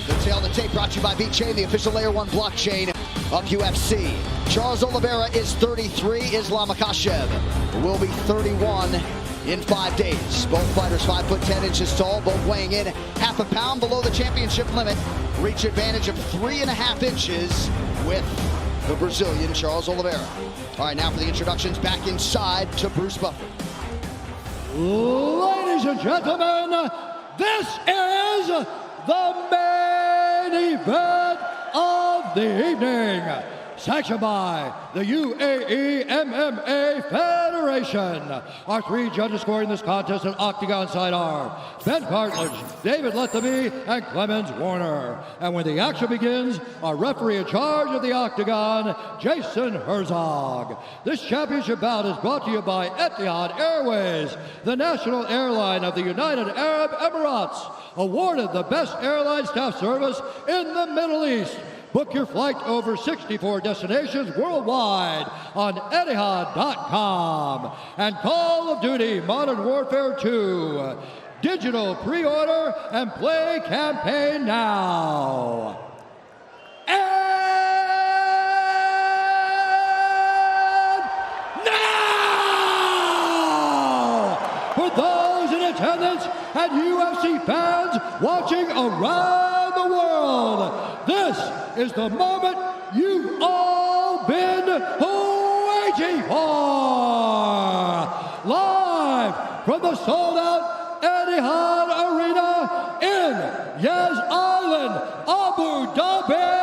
The tail of the tape brought to you by VeChain, the official Layer 1 blockchain of UFC. Chарльz Oливейра is 33. Ислам Machachев will be 31 in 5 days. Both fighters 5 foot 10 inches tall, both weighing in half a pound below the championship limit. Reach advantage of 3.5 inches with the Brazilian Chарльz Oливeyra. All right, now for the introductions, back inside to Bruce Buffer. Ladies and gentlemen, this is the main event of the evening, sanctioned by the UAE MMA Federation. Our 3 judges scoring this contest at Octagon side are Ben Cartledge, David Letheby, and Clemens Warner. And when the action begins, our referee in charge of the Octagon, Jason Herzog. This championship bout is brought to you by Etihad Airways, the national airline of the United Arab Emirates, awarded the best airline staff service in the Middle East. Book your flight to over 64 destinations worldwide on Etihad.com. And Call of Duty Modern Warfare 2. Digital pre-order and play campaign now. And now, for those in attendance and UFC fans watching around the world, this is the moment you've all been waiting for. Live from the sold-out Etihad Arena in Yas Island, Abu Dhabi.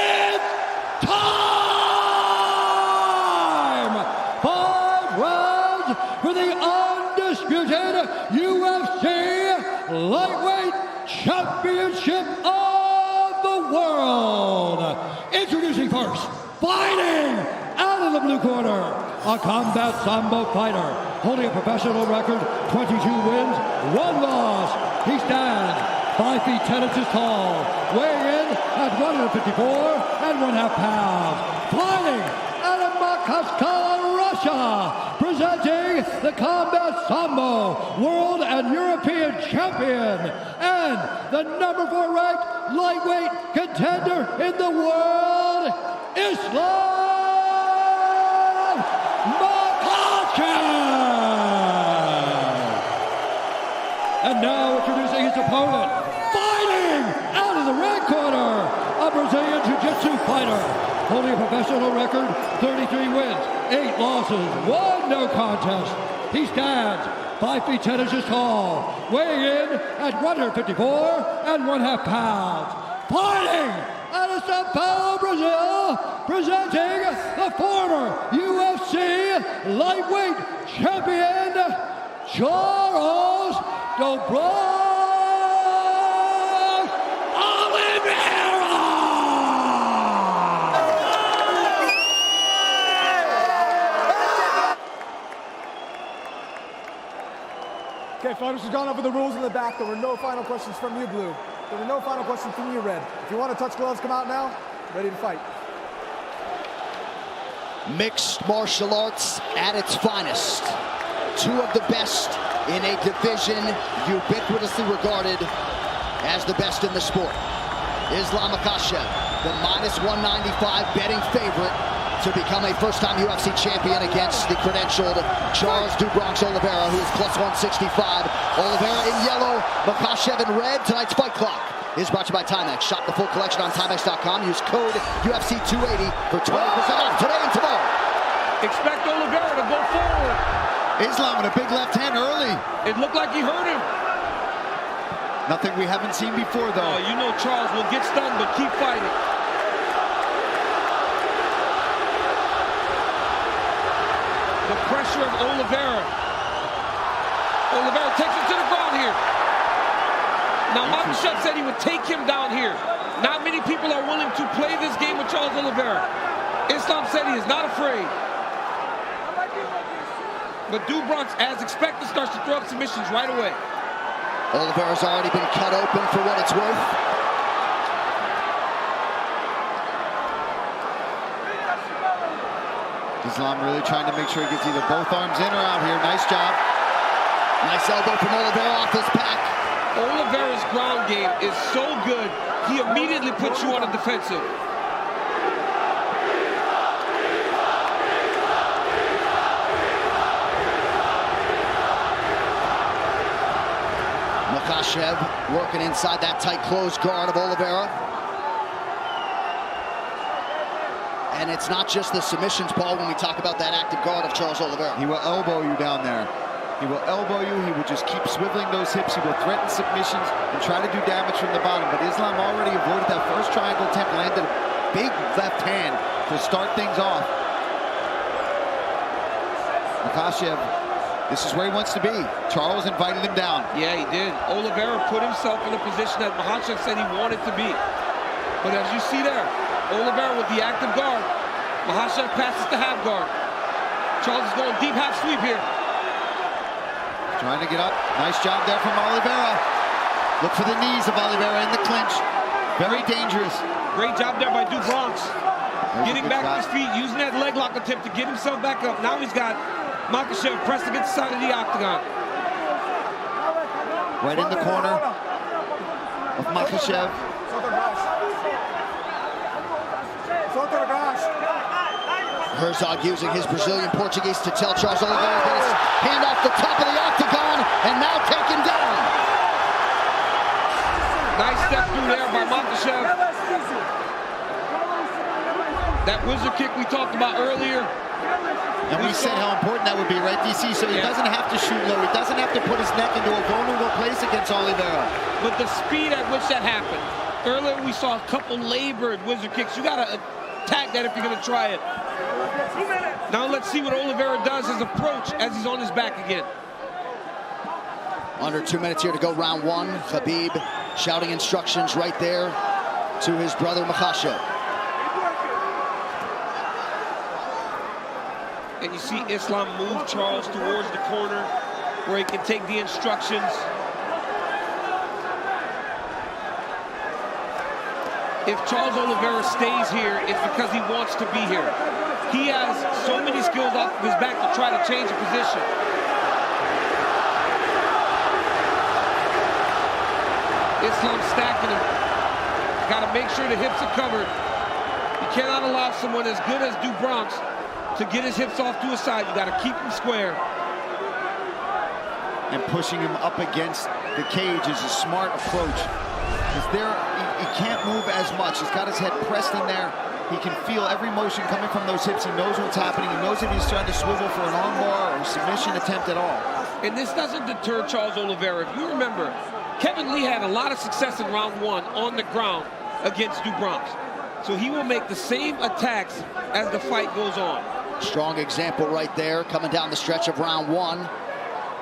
It's time! 5 rounds for the undisputed UFC Lightweight Championship of the World. Introducing first, fighting out of the blue corner, a combat sambo fighter, holding a professional record, 22 wins, 1 loss. He stands 5 feet 10 inches tall, weighing in at 154 and 1/2 pounds. Fighting out of Moscow, Russia, presenting the Combat Sambo World and European Champion and the number 4 ranked lightweight contender in the world, Ислам Махачев. And now introducing his opponent, fighting out of the red corner, a Brazilian Jiu-Jitsu fighter, holding a professional record, 33 wins, 8 losses, 1 no contest. He stands 5 feet 10 inches tall, weighing in at 154 and 1/2 pounds. Fighting out of Sao Paulo, Brazil, presenting the former UFC lightweight champion, Chарльz Oливeyra. Okay, fighters have gone over the rules in the back. There were no final questions from you, Blue. There were no final questions from you, Red. If you want to touch gloves, come out now. Ready to fight. Mixed martial arts at its finest. 2 of the best in a division ubiquitously regarded as the best in the sport. Ислам Machachев, the -195 betting favorite to become a first-time UFC champion against the credentialed Chарльz Oливeyra, who is +165. Oливeyra in yellow, Machachев in red. Tonight's Fight Clock is brought to you by Timex. Shop the full collection on Timex.com. Use code UFC280 for 20% off today and tomorrow. Expect Oливeyra to go forward. Ислам with a big left hand early. It looked like he hurt him. Nothing we haven't seen before, though. You know Chарльz will get stunned, but keep fighting. The pressure of Oливeyra. Oливeyra takes him to the ground here. Now, Machachев said he would take him down here. Not many people are willing to play this game with Chарльz Oливeyra. Ислам said he is not afraid. But Bronx, as expected, starts to throw up submissions right away. Oливeyra's already been cut open for what it's worth. Islam really trying to make sure he gets either both arms in or out here. Nice job. Nice elbow from Oliveira off his back. Oliveira's ground game is so good, he immediately puts you on the defensive. Machashev working inside that tight closed guard of Oliveira. And it's not just the submissions, Paul, when we talk about that active guard of Charles Oliveira. He will elbow you down there. He will elbow you. He will just keep swiveling those hips. He will threaten submissions and try to do damage from the bottom. But Islam already avoided that first triangle attempt, landed a big left hand to start things off. Machashev, this is where he wants to be. Charles invited him down. Yeah, he did. Oliveira put himself in a position that Machashev said he wanted to be. But as you see there, Oliveira with the active guard. Machashev passes to half guard. Charles is going deep half sweep here. Trying to get up. Nice job there from Oliveira. Look for the knees of Oliveira in the clinch. Very dangerous. Great job there by Dubronx. Getting back to his feet, using that leg lock attempt to get himself back up. Now he's got Machashev pressed against the side of the octagon. Right in the corner of Machashev. Herzog using his Brazilian Portuguese to tell Charles Oliveira that his hand off the top of the octagon and now taken down. Nice step through there by Machashev. That wizard kick we talked about earlier. And we said how important that would be, right, DC? So he doesn't have to shoot low. He doesn't have to put his neck into a vulnerable place against Oliveira. But the speed at which that happened. Earlier we saw a couple labored wizard kicks. You got to attack that if you're going to try it. Now let's see what Oliveira does his approach as he's on his back again. Under 2 minutes here to go, round one. Khabib shouting instructions right there to his brother Machashev. And you see Islam move Charles towards the corner where he can take the instructions. If Charles Oliveira stays here, it's because he wants to be here. He has so many skills off of his back to try to change the position. Islam stacking him. Got to make sure the hips are covered. You cannot allow someone as good as Dubronx to get his hips off to his side. You got to keep him square. And pushing him up against the cage is a smart approach. Because there, he can't move as much. He's got his head pressed in there. He can feel every motion coming from those hips. He knows what's happening. He knows if he's trying to swivel for an armbar or a submission attempt at all. And this doesn't deter Charles Oliveira. If you remember, Kevin Lee had a lot of success in round one on the ground against Dubronx. So he will make the same attacks as the fight goes on. Strong example right there coming down the stretch of round one.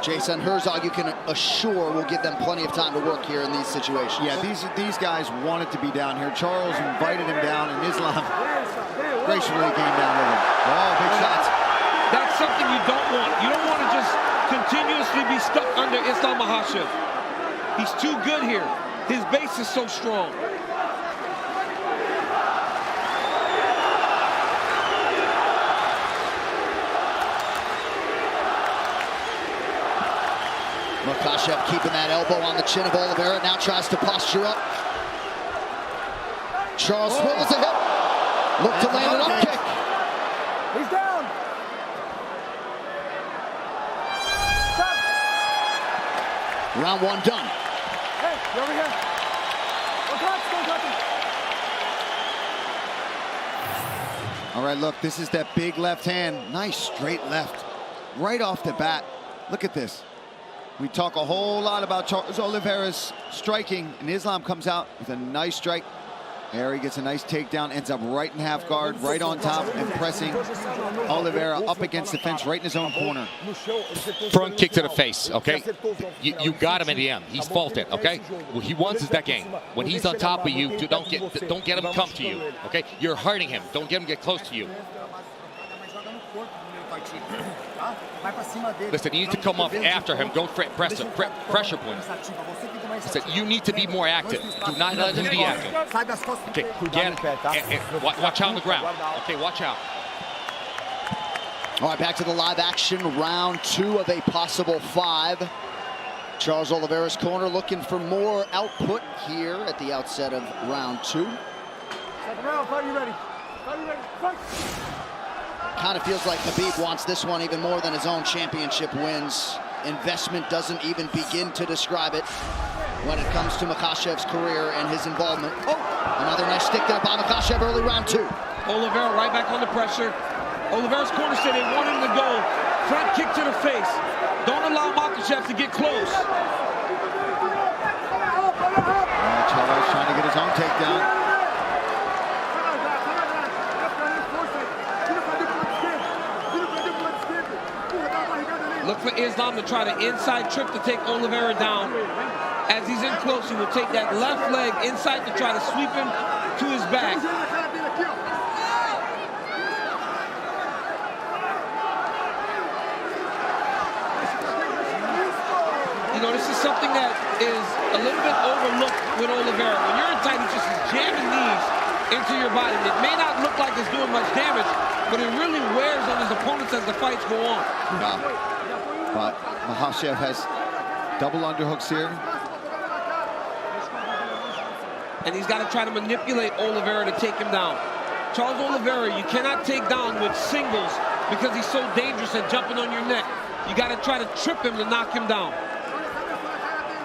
Jason Herzog, you can assure, will give them plenty of time to work here in these situations. Yeah, these guys wanted to be down here. Charles invited him down, and Islam graciously came down with him. Oh, big shots. That's something you don't want. You don't want to just continuously be stuck under Islam Machashev. He's too good here. His base is so strong. Machashev keeping that elbow on the chin of Oliveira, now tries to posture up. Charles swivels a hip. Look to land an up kick. He's down. Stop. Round one done. Hey, you over here. Don't touch him. All right, look, this is that big left hand. Nice straight left. Right off the bat. Look at this. We talk a whole lot about Charles Oliveira's striking, and Islam comes out with a nice strike. There he gets a nice takedown, ends up right in half guard, right on top, and pressing Oliveira up against the fence right in his own corner. Front kick to the face, okay? You got him in the end. He's faulted, okay? What he wants is that game. When he's on top of you, don't get him come to you, okay? You're hurting him. Don't get him get close to you. Listen, you need to come up after him. Don't press him. Pressure point. Listen, you need to be more active. Do not let him be active. Okay, watch out on the ground. Okay, watch out. All right, back to the live action, round 2 of a possible 5. Charles Oliveira's corner looking for more output here at the outset of round 2. Second round, fight, you ready? Fight, you ready? Fight! Kind of feels like Khabib wants this one even more than his own championship wins. Investment doesn't even begin to describe it when it comes to Makhachev's career and his involvement. Oh, another nice stick there by Makhachev early round 2. Oliveira right back on the pressure. Oliveira's corner said they want him to go. Front kick to the face. Don't allow Makhachev to get close. Charles trying to get his own takedown. Look for Islam to try the inside trip to take Oliveira down. As he's in close, he will take that left leg inside to try to sweep him to his back. You know, this is something that is a little bit overlooked with Oliveira. When you're in tight, he's just jamming knees into your body. It may not look like it's doing much damage, but it really wears on his opponents as the fights go on. Yeah. But Makhachev has double underhooks here. And he's got to try to manipulate Oliveira to take him down. Charles Oliveira, you cannot take down with singles because he's so dangerous at jumping on your neck. You got to try to trip him to knock him down.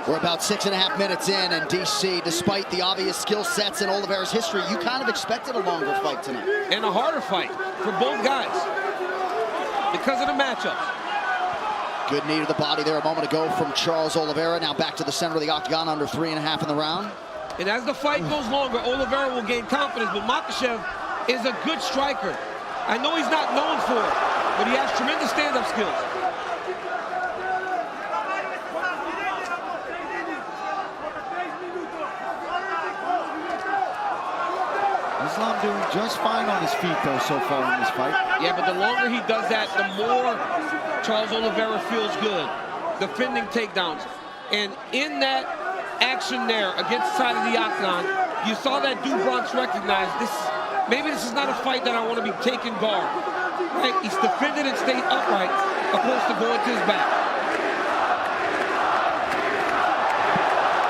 We're about 6.5 minutes in, and DC, despite the obvious skill sets in Oliveira's history, you kind of expected a longer fight tonight. And a harder fight for both guys because of the matchups. Good knee to the body there a moment ago from Charles Oliveira. Now back to the center of the octagon, under 3.5 in the round. And as the fight goes longer, Oliveira will gain confidence, but Makhachev is a good striker. I know he's not known for it, but he has tremendous stand-up skills. Islam doing just fine on his feet, though, so far in this fight. Yeah, but the longer he does that, the more Charles Oliveira feels good. Defending takedowns. And in that action there against the side of the octagon, you saw that Bronx recognize this. Maybe this is not a fight that I want to be taking guard. Right? He's defended and stayed upright, opposed to going to his back.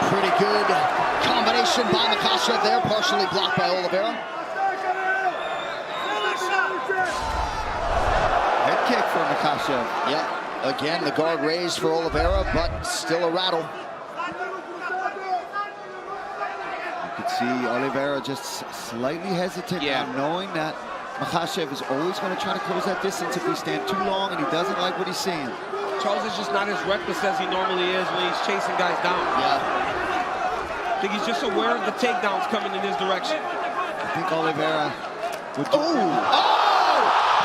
Pretty good combination by Makhachev there, partially blocked by Oliveira. Head kick for Makhachev. Yep. Again, the guard raised for Oliveira, but still a rattle. You could see Oliveira just slightly hesitant, knowing that Makhachev is always going to try to close that distance if we stand too long, and he doesn't like what he's seeing. Charles is just not as reckless as he normally is when he's chasing guys down. Yeah. I think he's just aware of the takedowns coming in his direction. I think Oliveira would do... Oh!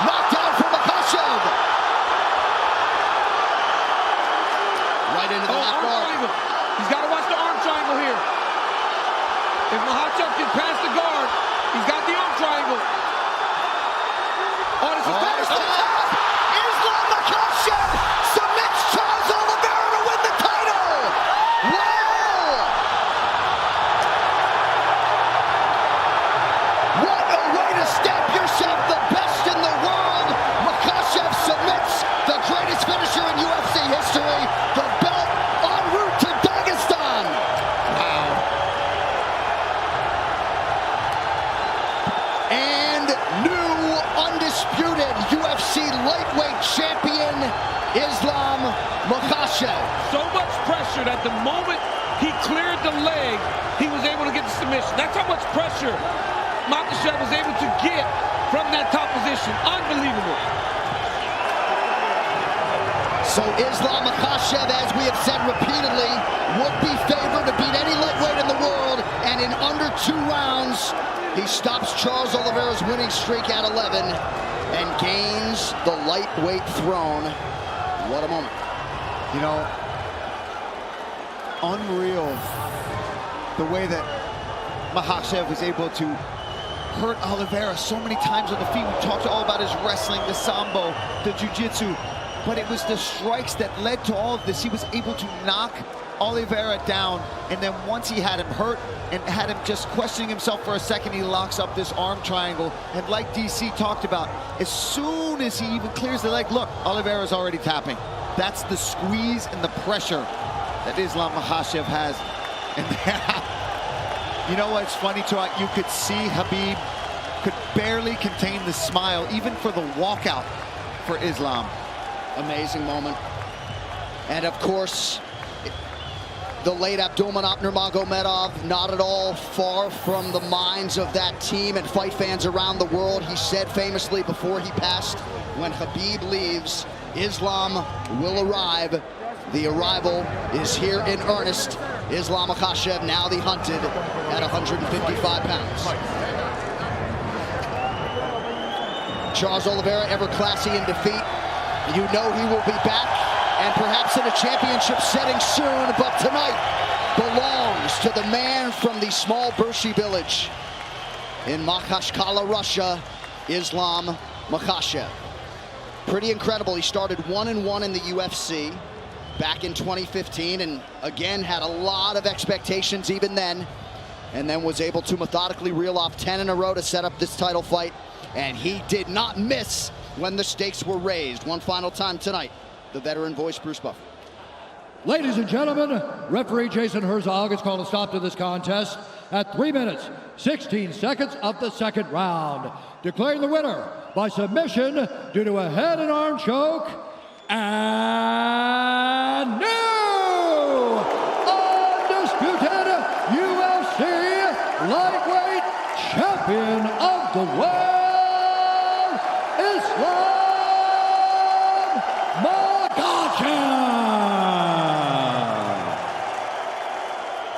Knockdown from Makhachev! Right into the left guard. He's got to watch the arm triangle here. If Makhachev can pass the guard, he's got the arm triangle. Oh, this is finish the top! Ислам Makachev submits Charles Oliveira to win the title! Wow! What a way to stamp yourself the best in the world! Makachev submits the greatest finisher in UFC history, the belt en route to Dagestan! Wow. And new undisputed UFC lightweight champion, Ислам Махачев. So much pressure that the moment he cleared the leg, he was able to get the submission. That's how much pressure Makhachev was able to get from that top position. Unbelievable. So Ислам Махачев, as we have said repeatedly, would be favored to beat any lightweight in the world, and in under 2 rounds, he stops Charles Oliveira's winning streak at 11 and gains the lightweight throne. What a moment. You know, unreal the way that Makhachev was able to hurt Oliveira so many times on the feet. We talked all about his wrestling, the sambo, the jiu-jitsu, but it was the strikes that led to all of this. He was able to knock Oliveira down, and then once he had him hurt and had him just questioning himself for a second, he locks up this arm triangle. And like DC talked about, as soon as he even clears the leg, look, Oliveira's already tapping. That's the squeeze and the pressure that Ислам Махачев has. And you know what's funny, too? You could see Khabib could barely contain the smile, even for the walkout for Islam. Amazing moment. And of course, the late Abdulmanap Nurmagomedov, not at all far from the minds of that team and fight fans around the world. He said famously before he passed, when Khabib leaves, Islam will arrive. The arrival is here in earnest. Ислам Махачев, now the hunted, at 155 pounds. Charles Oливейра, ever classy in defeat. You know he will be back, and perhaps in a championship setting soon, but tonight belongs to the man from the small Bershi village in Makhachkala, Russia, Ислам Махачев. Pretty incredible. He started 1-1 in the UFC back in 2015, and again had a lot of expectations even then, and then was able to methodically reel off 10 in a row to set up this title fight. And he did not miss when the stakes were raised. One final time tonight, the veteran voice, Bruce Buffer. Ladies and gentlemen, referee Jason Herzog has called a stop to this contest at 3 minutes, 16 seconds of the second round, declaring the winner by submission due to a head and arm choke, and new undisputed UFC lightweight champion of the world,